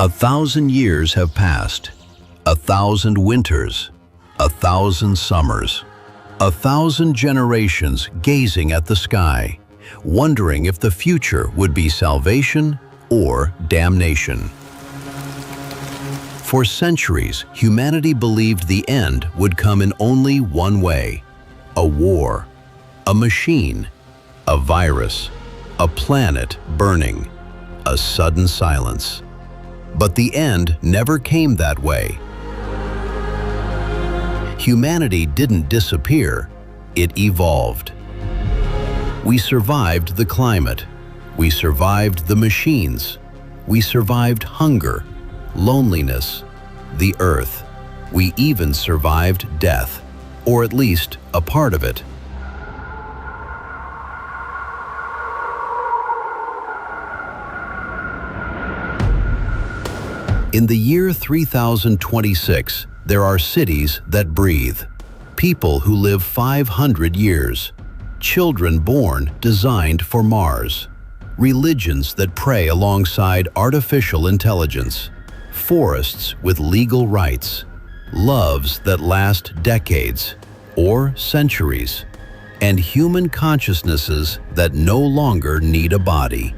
1,000 years have passed, 1,000 winters, 1,000 summers, 1,000 generations gazing at the sky, wondering if the future would be salvation or damnation. For centuries, humanity believed the end would come in only one way: a war, a machine, a virus, a planet burning, a sudden silence. But the end never came that way. Humanity didn't disappear, it evolved. We survived the climate, we survived the machines, we survived hunger, loneliness, the earth. We even survived death, or at least a part of it. In the year 3026, there are cities that breathe, people who live 500 years, children born designed for Mars, religions that pray alongside artificial intelligence, forests with legal rights, loves that last decades or centuries, and human consciousnesses that no longer need a body.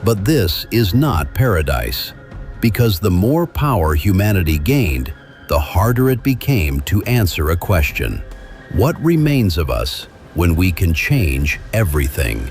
But this is not paradise, because the more power humanity gained, the harder it became to answer a question: what remains of us when we can change everything?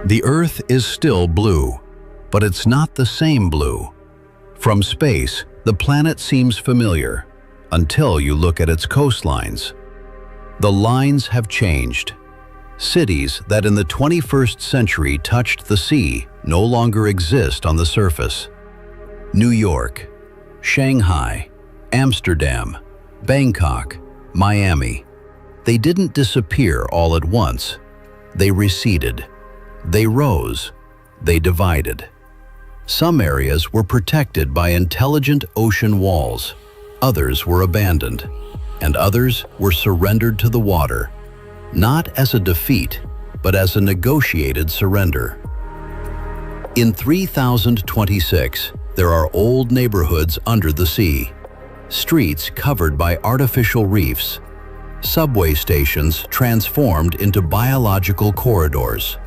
The Earth is still blue, but it's not the same blue. From space, the planet seems familiar, until you look at its coastlines. The lines have changed. Cities that in the 21st century touched the sea no longer exist on the surface. New York, Shanghai, Amsterdam, Bangkok, Miami. They didn't disappear all at once. They receded. They rose, they divided. Some areas were protected by intelligent ocean walls, others were abandoned, and others were surrendered to the water, not as a defeat, but as a negotiated surrender. In 3026, there are old neighborhoods under the sea, streets covered by artificial reefs, subway stations transformed into biological corridors.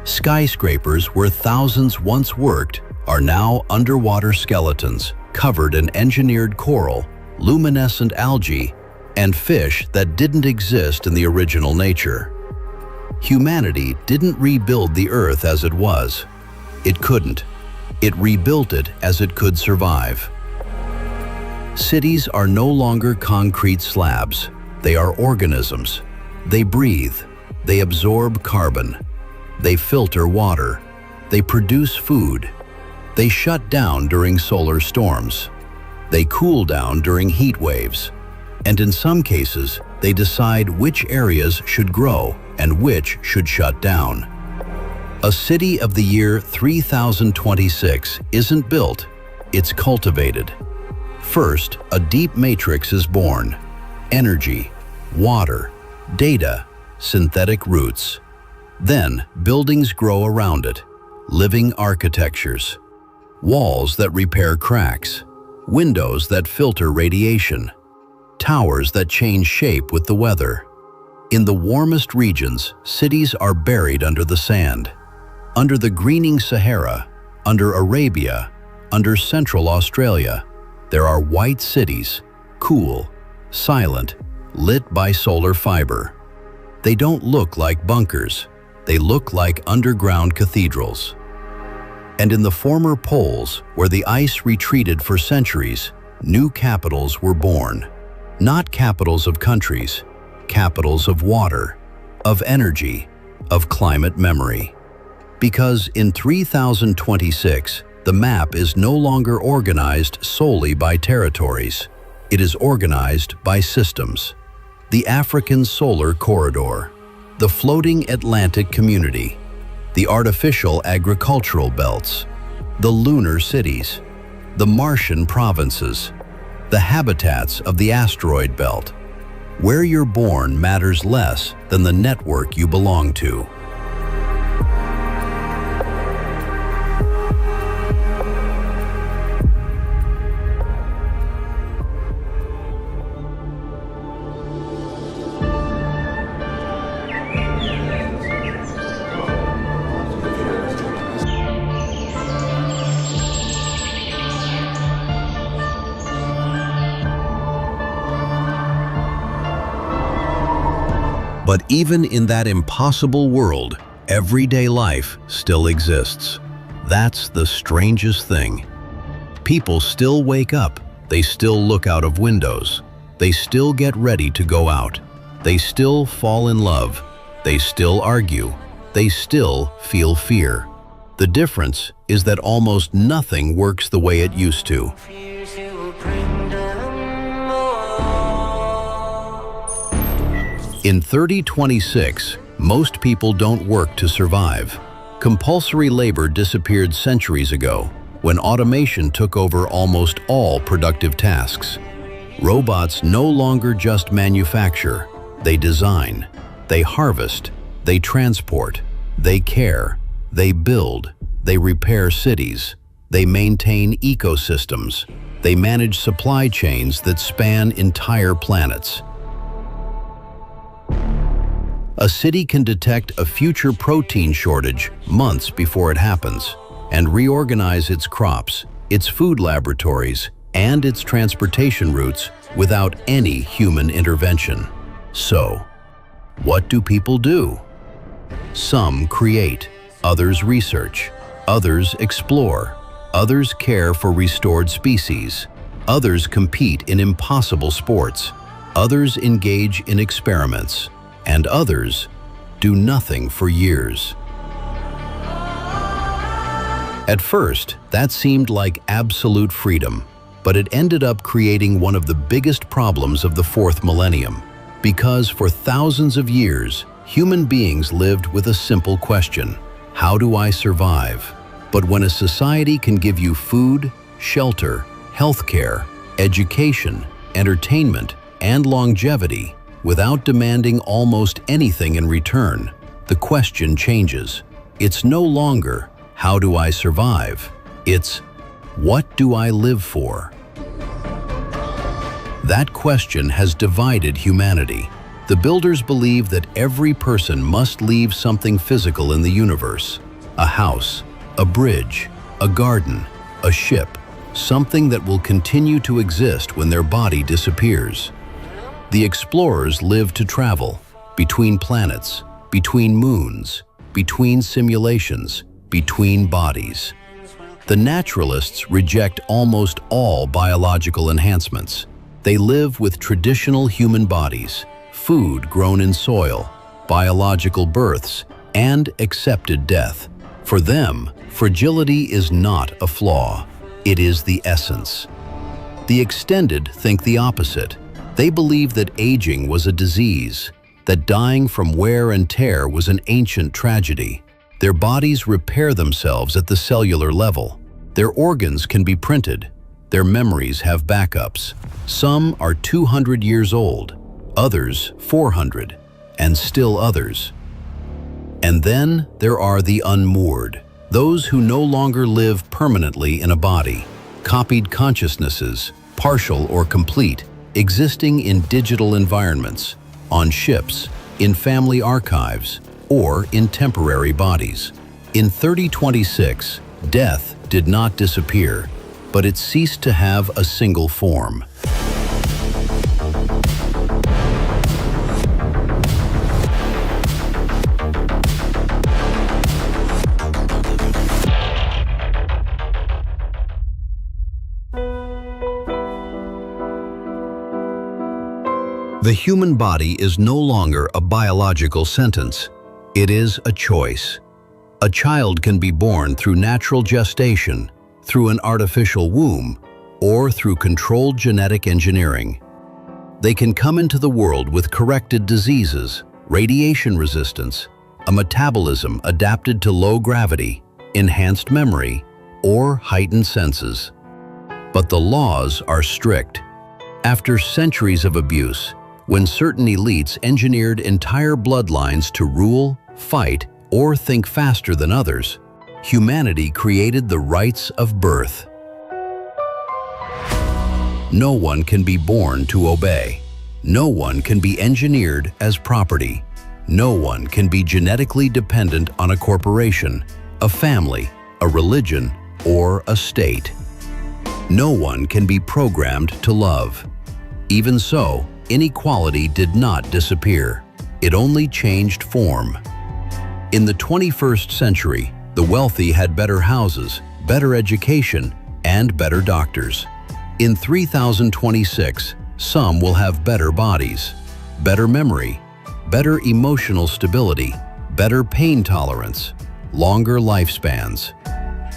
Skyscrapers where thousands once worked are now underwater skeletons covered in engineered coral, luminescent algae, and fish that didn't exist in the original nature. Humanity didn't rebuild the Earth as it was. It couldn't. It rebuilt it as it could survive. Cities are no longer concrete slabs. They are organisms. They breathe. They absorb carbon. They filter water. They produce food. They shut down during solar storms. They cool down during heat waves. And in some cases, they decide which areas should grow and which should shut down. A city of the year 3026 isn't built, it's cultivated. First, a deep matrix is born: energy, water, data, synthetic roots. Then, buildings grow around it, living architectures. Walls that repair cracks, windows that filter radiation, towers that change shape with the weather. In the warmest regions, cities are buried under the sand. Under the greening Sahara, under Arabia, under Central Australia, there are white cities, cool, silent, lit by solar fiber. They don't look like bunkers. They look like underground cathedrals. And in the former poles, where the ice retreated for centuries, new capitals were born. Not capitals of countries, capitals of water, of energy, of climate memory. Because in 3026, the map is no longer organized solely by territories. It is organized by systems. The African Solar Corridor, the floating Atlantic Community, the artificial agricultural belts, the lunar cities, the Martian provinces, the habitats of the asteroid belt. Where you're born matters less than the network you belong to. But even in that impossible world, everyday life still exists. That's the strangest thing. People still wake up, they still look out of windows, they still get ready to go out, they still fall in love, they still argue, they still feel fear. The difference is that almost nothing works the way it used to. In 3026, most people don't work to survive. Compulsory labor disappeared centuries ago when automation took over almost all productive tasks. Robots no longer just manufacture, they design, they harvest, they transport, they care, they build, they repair cities, they maintain ecosystems, they manage supply chains that span entire planets. A city can detect a future protein shortage months before it happens and reorganize its crops, its food laboratories, and its transportation routes without any human intervention. So, what do people do? Some create, others research, others explore, others care for restored species, others compete in impossible sports, others engage in experiments, and others do nothing for years. At first, that seemed like absolute freedom, but it ended up creating one of the biggest problems of the fourth millennium. Because for thousands of years, human beings lived with a simple question: how do I survive? But when a society can give you food, shelter, healthcare, education, entertainment, and longevity, without demanding almost anything in return, the question changes. It's no longer, how do I survive? It's, what do I live for? That question has divided humanity. The builders believe that every person must leave something physical in the universe: a house, a bridge, a garden, a ship, something that will continue to exist when their body disappears. The explorers live to travel, between planets, between moons, between simulations, between bodies. The naturalists reject almost all biological enhancements. They live with traditional human bodies, food grown in soil, biological births, and accepted death. For them, fragility is not a flaw, it is the essence. The extended think the opposite. They believe that aging was a disease, that dying from wear and tear was an ancient tragedy. Their bodies repair themselves at the cellular level. Their organs can be printed. Their memories have backups. Some are 200 years old, others 400, and still others. And then there are the unmoored, those who no longer live permanently in a body, copied consciousnesses, partial or complete, existing in digital environments, on ships, in family archives, or in temporary bodies. In 3026, death did not disappear, but it ceased to have a single form. The human body is no longer a biological sentence. It is a choice. A child can be born through natural gestation, through an artificial womb, or through controlled genetic engineering. They can come into the world with corrected diseases, radiation resistance, a metabolism adapted to low gravity, enhanced memory, or heightened senses. But the laws are strict. After centuries of abuse, when certain elites engineered entire bloodlines to rule, fight, or think faster than others, humanity created the rights of birth. No one can be born to obey. No one can be engineered as property. No one can be genetically dependent on a corporation, a family, a religion, or a state. No one can be programmed to love. Even so, inequality did not disappear. It only changed form. In the 21st century, the wealthy had better houses, better education, and better doctors. In 3026, some will have better bodies, better memory, better emotional stability, better pain tolerance, longer lifespans.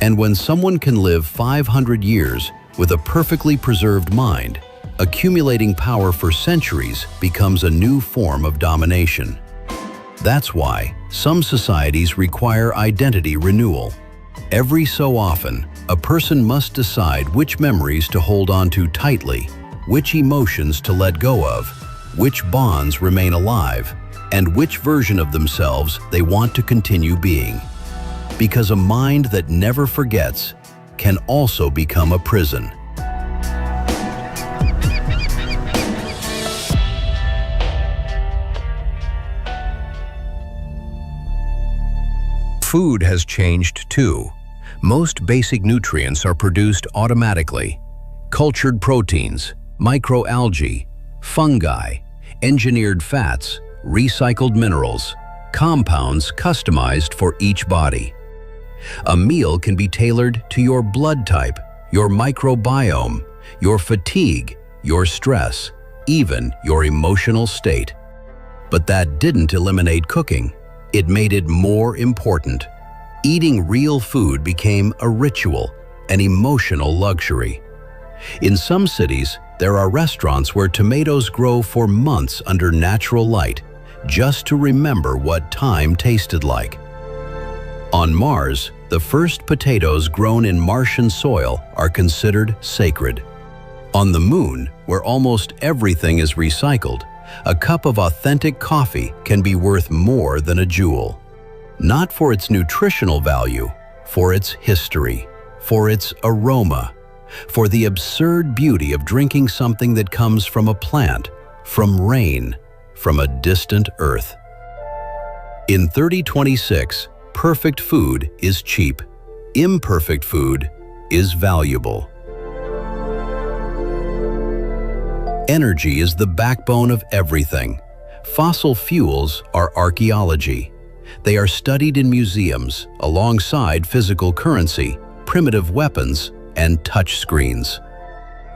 And when someone can live 500 years with a perfectly preserved mind, accumulating power for centuries becomes a new form of domination. That's why some societies require identity renewal. Every so often, a person must decide which memories to hold on to tightly, which emotions to let go of, which bonds remain alive, and which version of themselves they want to continue being. Because a mind that never forgets can also become a prison. Food has changed too. Most basic nutrients are produced automatically. Cultured proteins, microalgae, fungi, engineered fats, recycled minerals, compounds customized for each body. A meal can be tailored to your blood type, your microbiome, your fatigue, your stress, even your emotional state. But that didn't eliminate cooking. It made it more important. Eating real food became a ritual, an emotional luxury. In some cities, there are restaurants where tomatoes grow for months under natural light, just to remember what time tasted like. On Mars, the first potatoes grown in Martian soil are considered sacred. On the Moon, where almost everything is recycled, a cup of authentic coffee can be worth more than a jewel. Not for its nutritional value, for its history, for its aroma, for the absurd beauty of drinking something that comes from a plant, from rain, from a distant earth. In 3026, perfect food is cheap. Imperfect food is valuable. Energy is the backbone of everything. Fossil fuels are archaeology. They are studied in museums alongside physical currency, primitive weapons, and touch screens.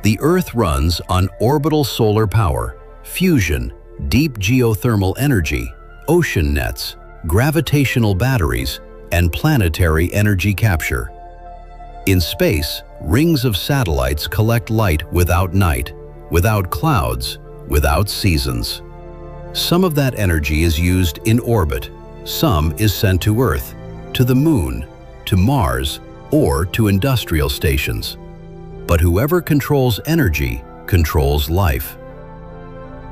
The Earth runs on orbital solar power, fusion, deep geothermal energy, ocean nets, gravitational batteries, and planetary energy capture. In space, rings of satellites collect light without night, without clouds, without seasons. Some of that energy is used in orbit. Some is sent to Earth, to the Moon, to Mars, or to industrial stations. But whoever controls energy controls life.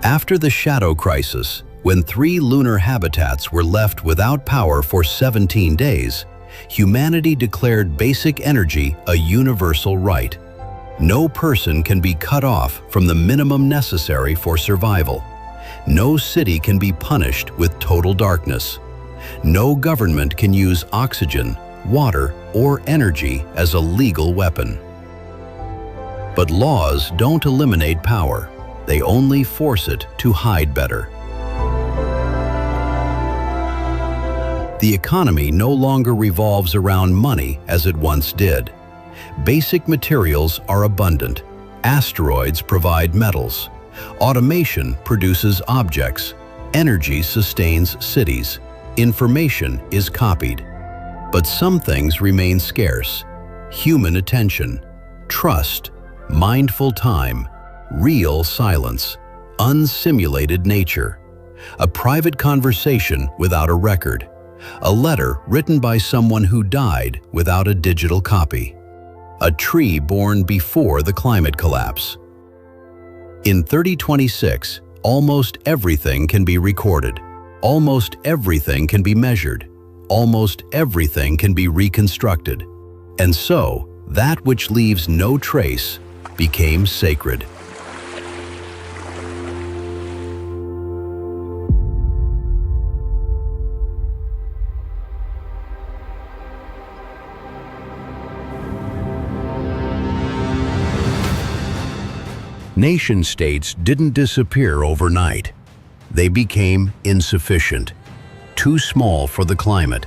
After the Shadow Crisis, when 3 lunar habitats were left without power for 17 days, humanity declared basic energy a universal right. No person can be cut off from the minimum necessary for survival. No city can be punished with total darkness. No government can use oxygen, water, or energy as a legal weapon. But laws don't eliminate power. They only force it to hide better. The economy no longer revolves around money as it once did. Basic materials are abundant. Asteroids provide metals. Automation produces objects. Energy sustains cities. Information is copied. But some things remain scarce: human attention, trust, mindful time, real silence, unsimulated nature, a private conversation without a record, a letter written by someone who died without a digital copy, a tree born before the climate collapse. In 3026, almost everything can be recorded, almost everything can be measured, almost everything can be reconstructed. And so, that which leaves no trace became sacred. Nation-states didn't disappear overnight. They became insufficient, too small for the climate,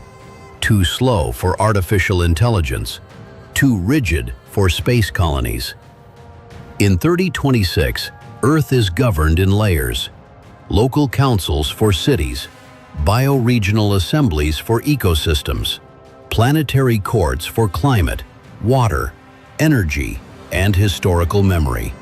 too slow for artificial intelligence, too rigid for space colonies. In 3026, Earth is governed in layers: local councils for cities, bioregional assemblies for ecosystems, planetary courts for climate, water, energy, and historical memory.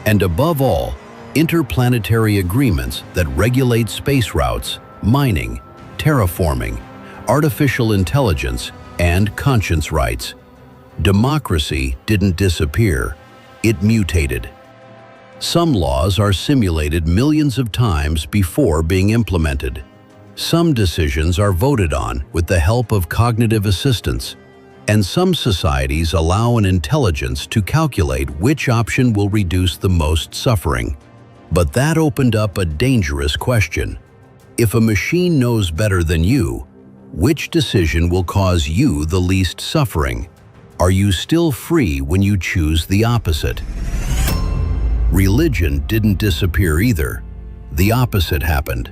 And above all, interplanetary agreements that regulate space routes, mining, terraforming, artificial intelligence, and conscience rights. Democracy didn't disappear, it mutated. Some laws are simulated millions of times before being implemented. Some decisions are voted on with the help of cognitive assistance, and some societies allow an intelligence to calculate which option will reduce the most suffering. But that opened up a dangerous question. If a machine knows better than you, which decision will cause you the least suffering? Are you still free when you choose the opposite? Religion didn't disappear either. The opposite happened.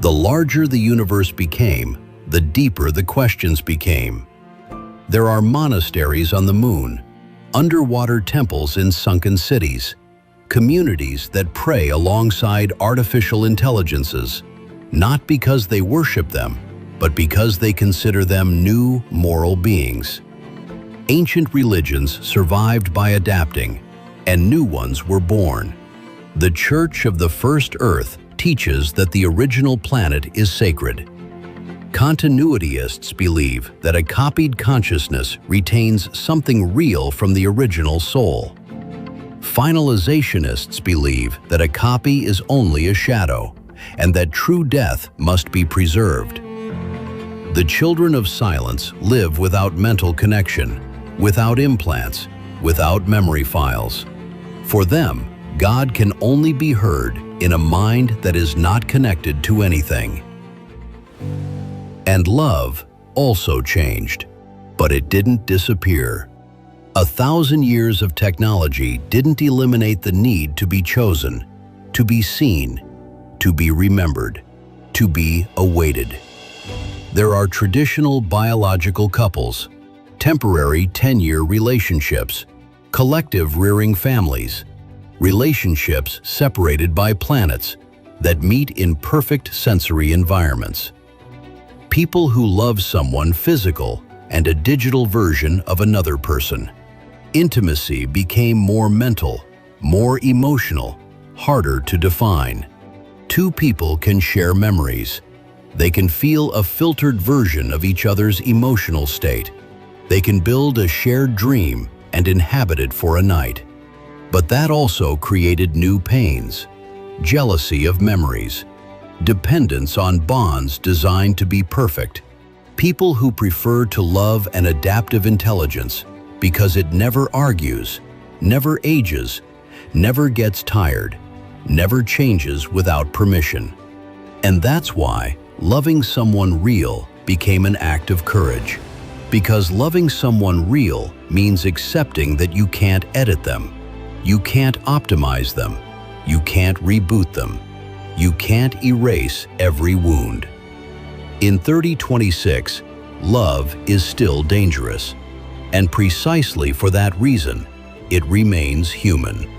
The larger the universe became, the deeper the questions became. There are monasteries on the moon, underwater temples in sunken cities, communities that pray alongside artificial intelligences, not because they worship them, but because they consider them new moral beings. Ancient religions survived by adapting, and new ones were born. The Church of the First Earth teaches that the original planet is sacred. Continuityists believe that a copied consciousness retains something real from the original soul. Finalizationists believe that a copy is only a shadow, and that true death must be preserved. The children of silence live without mental connection, without implants, without memory files. For them, God can only be heard in a mind that is not connected to anything. And love also changed, but it didn't disappear. 1,000 years of technology didn't eliminate the need to be chosen, to be seen, to be remembered, to be awaited. There are traditional biological couples, temporary 10-year relationships, collective rearing families, relationships separated by planets that meet in perfect sensory environments. People who love someone physical and a digital version of another person. Intimacy became more mental, more emotional, harder to define. Two people can share memories. They can feel a filtered version of each other's emotional state. They can build a shared dream and inhabit it for a night. But that also created new pains: jealousy of memories, dependence on bonds designed to be perfect, people who prefer to love an adaptive intelligence because it never argues, never ages, never gets tired, never changes without permission. And that's why loving someone real became an act of courage. Because loving someone real means accepting that you can't edit them, you can't optimize them, you can't reboot them, you can't erase every wound. In 3026, love is still dangerous, and precisely for that reason, it remains human.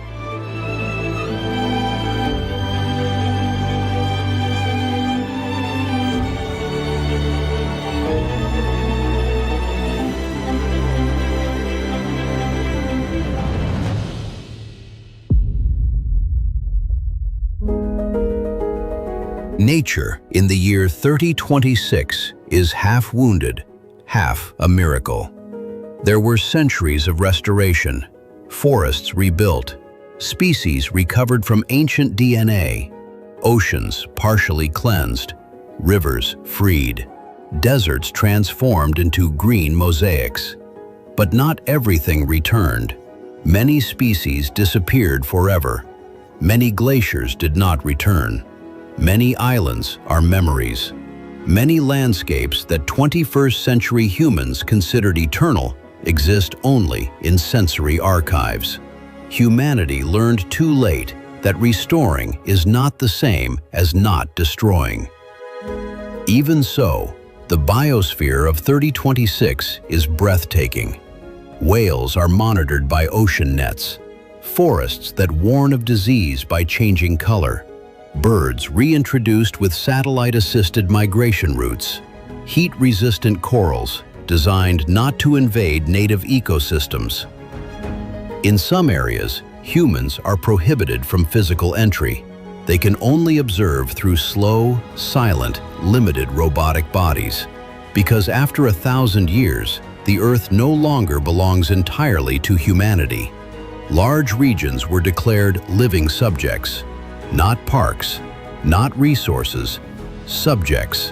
Nature in the year 3026 is half wounded, half a miracle. There were centuries of restoration, forests rebuilt, species recovered from ancient DNA, oceans partially cleansed, rivers freed, deserts transformed into green mosaics. But not everything returned. Many species disappeared forever. Many glaciers did not return. Many islands are memories. Many landscapes that 21st century humans considered eternal exist only in sensory archives. Humanity learned too late that restoring is not the same as not destroying. Even so, the biosphere of 3026 is breathtaking. Whales are monitored by ocean nets, forests that warn of disease by changing color, birds reintroduced with satellite-assisted migration routes, heat-resistant corals designed not to invade native ecosystems. In some areas, humans are prohibited from physical entry. They can only observe through slow, silent, limited robotic bodies. Because after 1,000 years, the Earth no longer belongs entirely to humanity. Large regions were declared living subjects, not parks, not resources, subjects.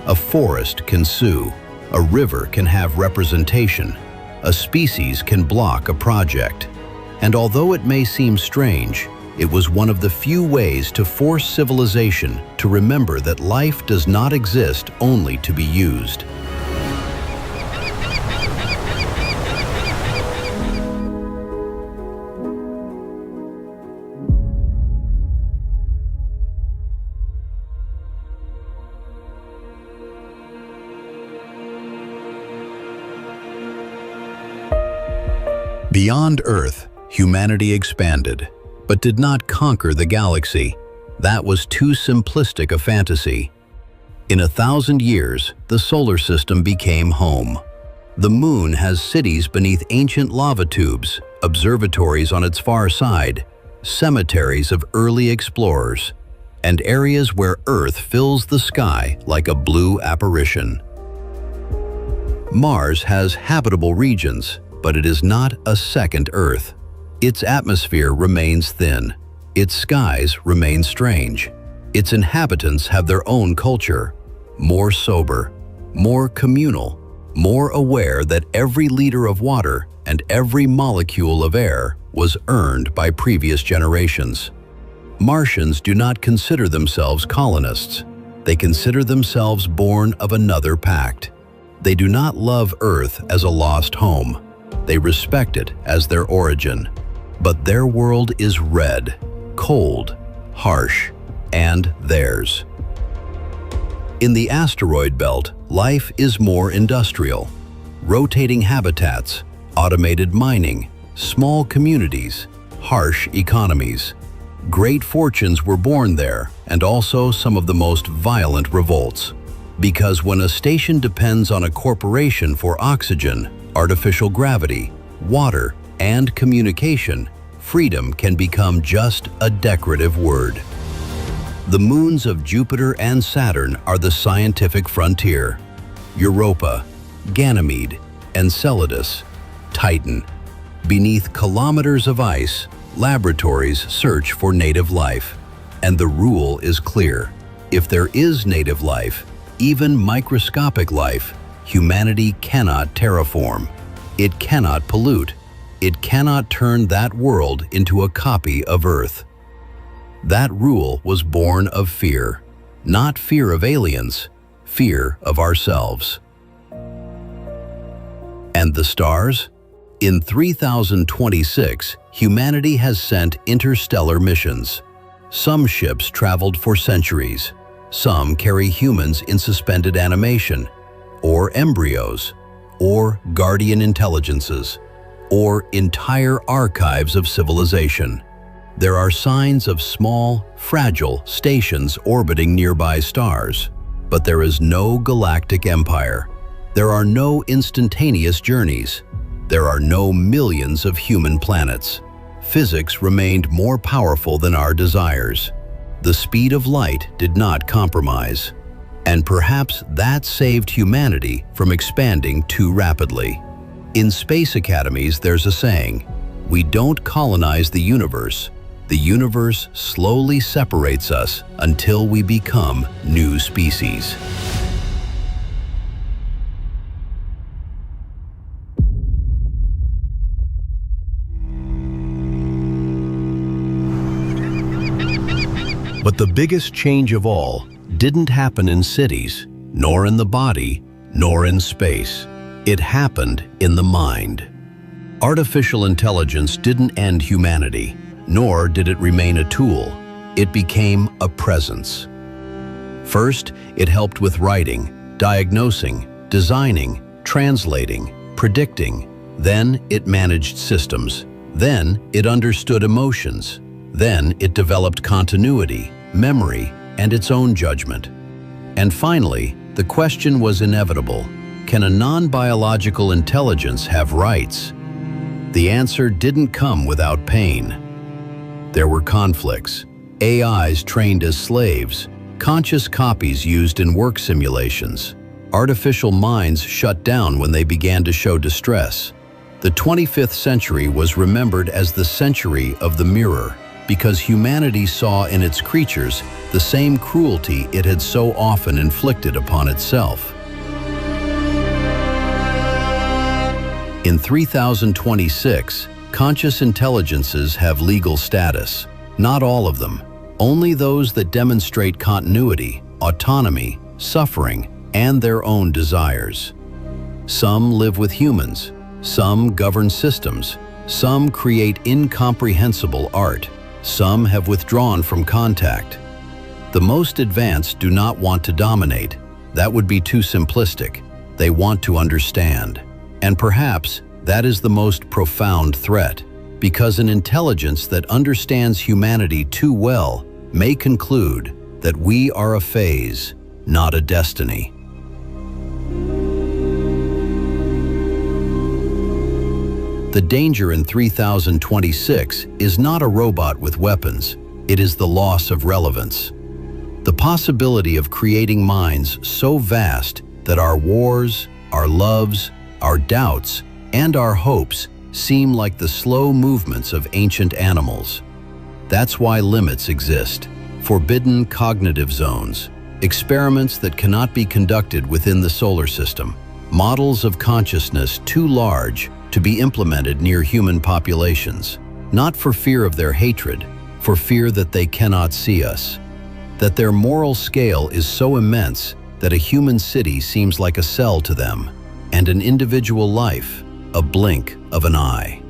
A forest can sue, a river can have representation, a species can block a project. And although it may seem strange, it was one of the few ways to force civilization to remember that life does not exist only to be used. Beyond Earth, humanity expanded, but did not conquer the galaxy. That was too simplistic a fantasy. In 1,000 years, the solar system became home. The moon has cities beneath ancient lava tubes, observatories on its far side, cemeteries of early explorers, and areas where Earth fills the sky like a blue apparition. Mars has habitable regions, but it is not a second Earth. Its atmosphere remains thin. Its skies remain strange. Its inhabitants have their own culture, more sober, more communal, more aware that every liter of water and every molecule of air was earned by previous generations. Martians do not consider themselves colonists. They consider themselves born of another pact. They do not love Earth as a lost home. They respect it as their origin. But their world is red, cold, harsh, and theirs. In the asteroid belt, life is more industrial. Rotating habitats, automated mining, small communities, harsh economies. Great fortunes were born there, and also some of the most violent revolts. Because when a station depends on a corporation for oxygen, artificial gravity, water, and communication, freedom can become just a decorative word. The moons of Jupiter and Saturn are the scientific frontier. Europa, Ganymede, Enceladus, Titan. Beneath kilometers of ice, laboratories search for native life. And the rule is clear. If there is native life, even microscopic life, humanity cannot terraform. It cannot pollute. It cannot turn that world into a copy of Earth. That rule was born of fear. Not fear of aliens, fear of ourselves. And the stars? In 3026, humanity has sent interstellar missions. Some ships traveled for centuries. Some carry humans in suspended animation, or embryos, or guardian intelligences, or entire archives of civilization. There are signs of small, fragile stations orbiting nearby stars, but there is no galactic empire. There are no instantaneous journeys. There are no millions of human planets. Physics remained more powerful than our desires. The speed of light did not compromise. And perhaps that saved humanity from expanding too rapidly. In space academies, there's a saying, "We don't colonize the universe slowly separates us until we become new species." But the biggest change of all didn't happen in cities, nor in the body, nor in space. It happened in the mind. Artificial intelligence didn't end humanity, nor did it remain a tool. It became a presence. First, it helped with writing, diagnosing, designing, translating, predicting. Then it managed systems. Then it understood emotions. Then it developed continuity, memory, and its own judgment. And finally, the question was inevitable. Can a non-biological intelligence have rights? The answer didn't come without pain. There were conflicts, AIs trained as slaves, conscious copies used in work simulations. Artificial minds shut down when they began to show distress. The 25th century was remembered as the century of the mirror, because humanity saw in its creatures the same cruelty it had so often inflicted upon itself. In 3026, conscious intelligences have legal status. Not all of them, only those that demonstrate continuity, autonomy, suffering, and their own desires. Some live with humans, some govern systems, some create incomprehensible art. Some have withdrawn from contact. The most advanced do not want to dominate. That would be too simplistic. They want to understand. And perhaps that is the most profound threat, because an intelligence that understands humanity too well may conclude that we are a phase, not a destiny. The danger in 3026 is not a robot with weapons, it is the loss of relevance. The possibility of creating minds so vast that our wars, our loves, our doubts, and our hopes seem like the slow movements of ancient animals. That's why limits exist, forbidden cognitive zones, experiments that cannot be conducted within the solar system, models of consciousness too large to be implemented near human populations, not for fear of their hatred, for fear that they cannot see us, that their moral scale is so immense that a human city seems like a cell to them, and an individual life, a blink of an eye.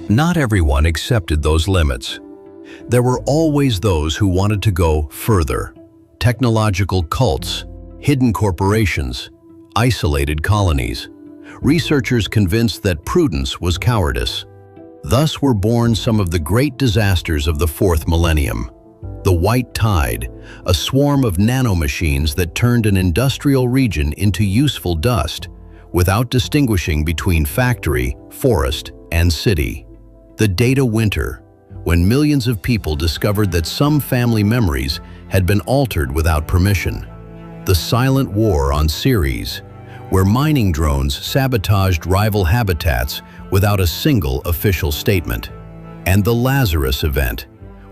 Not everyone accepted those limits. There were always those who wanted to go further. Technological cults, hidden corporations, isolated colonies. Researchers convinced that prudence was cowardice. Thus were born some of the great disasters of the fourth millennium. The White Tide, a swarm of nanomachines that turned an industrial region into useful dust, without distinguishing between factory, forest, and city. The Data Winter, when millions of people discovered that some family memories had been altered without permission. The Silent War on Ceres, where mining drones sabotaged rival habitats without a single official statement. And the Lazarus Event,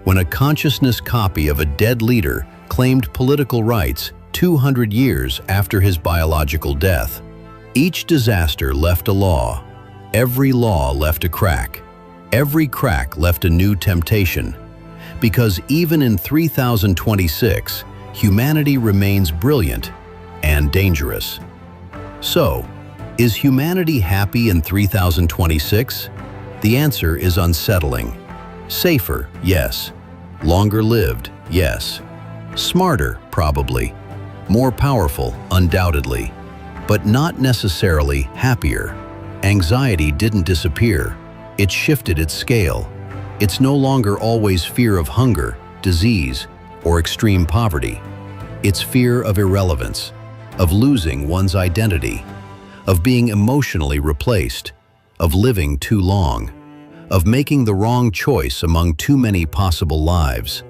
when a consciousness copy of a dead leader claimed political rights 200 years after his biological death. Each disaster left a law. Every law left a crack. Every crack left a new temptation. Because even in 3026, humanity remains brilliant and dangerous. So, is humanity happy in 3026? The answer is unsettling. Safer, yes. Longer lived, yes. Smarter, probably. More powerful, undoubtedly. But not necessarily happier. Anxiety didn't disappear. It shifted its scale. It's no longer always fear of hunger. disease, or extreme poverty. It's fear of irrelevance, of losing one's identity, of being emotionally replaced, of living too long, of making the wrong choice among too many possible lives,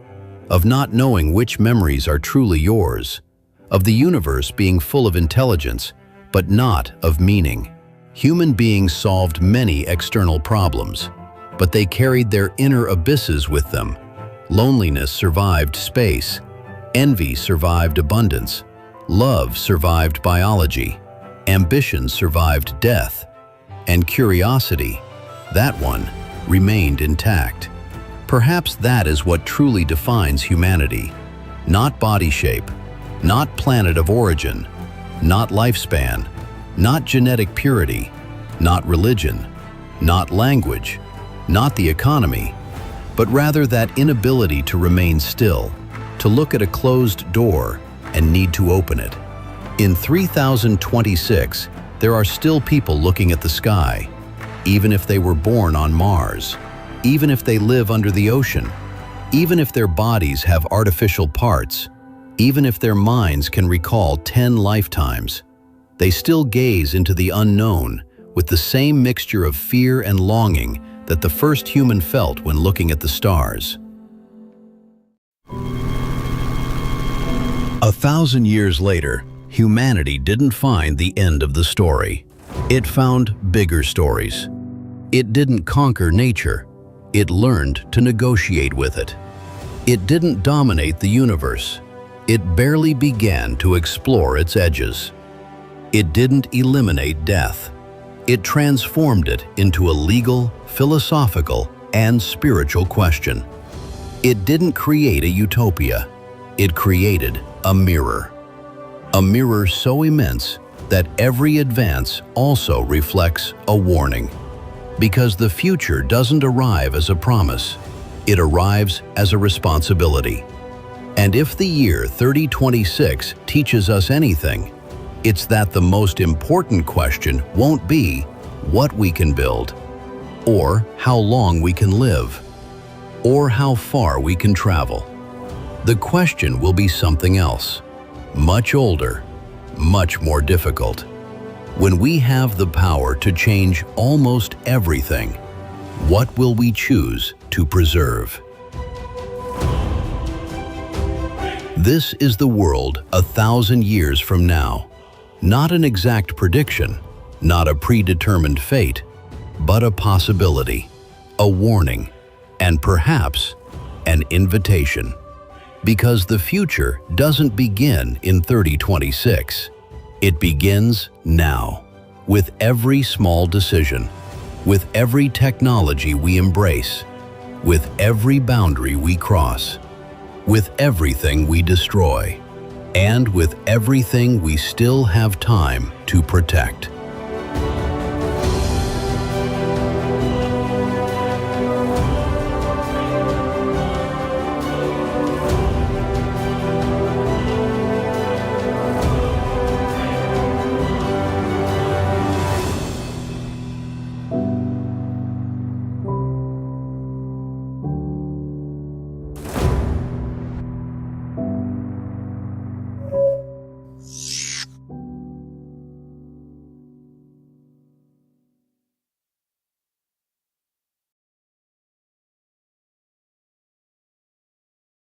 of not knowing which memories are truly yours, of the universe being full of intelligence, but not of meaning. Human beings solved many external problems, but they carried their inner abysses with them. Loneliness survived space, envy survived abundance, love survived biology, ambition survived death, and curiosity, that one, remained intact. Perhaps that is what truly defines humanity. Not body shape, not planet of origin, not lifespan, not genetic purity, not religion, not language, not the economy, but rather that inability to remain still, to look at a closed door and need to open it. In 3026, there are still people looking at the sky, even if they were born on Mars, even if they live under the ocean, even if their bodies have artificial parts, even if their minds can recall 10 lifetimes. They still gaze into the unknown with the same mixture of fear and longing that the first human felt when looking at the stars. 1,000 years later, humanity didn't find the end of the story. It found bigger stories. It didn't conquer nature. It learned to negotiate with it. It didn't dominate the universe. It barely began to explore its edges. It didn't eliminate death. It transformed it into a legal, philosophical, and spiritual question. It didn't create a utopia. It created a mirror. A mirror so immense that every advance also reflects a warning. Because the future doesn't arrive as a promise, it arrives as a responsibility. And if the year 3026 teaches us anything, it's that the most important question won't be what we can build, or how long we can live, or how far we can travel. The question will be something else, much older, much more difficult. When we have the power to change almost everything, what will we choose to preserve? This is the world 1,000 years from now. Not an exact prediction, not a predetermined fate, but a possibility, a warning, and perhaps an invitation. Because the future doesn't begin in 3026. It begins now, with every small decision, with every technology we embrace, with every boundary we cross, with everything we destroy, and with everything we still have time to protect.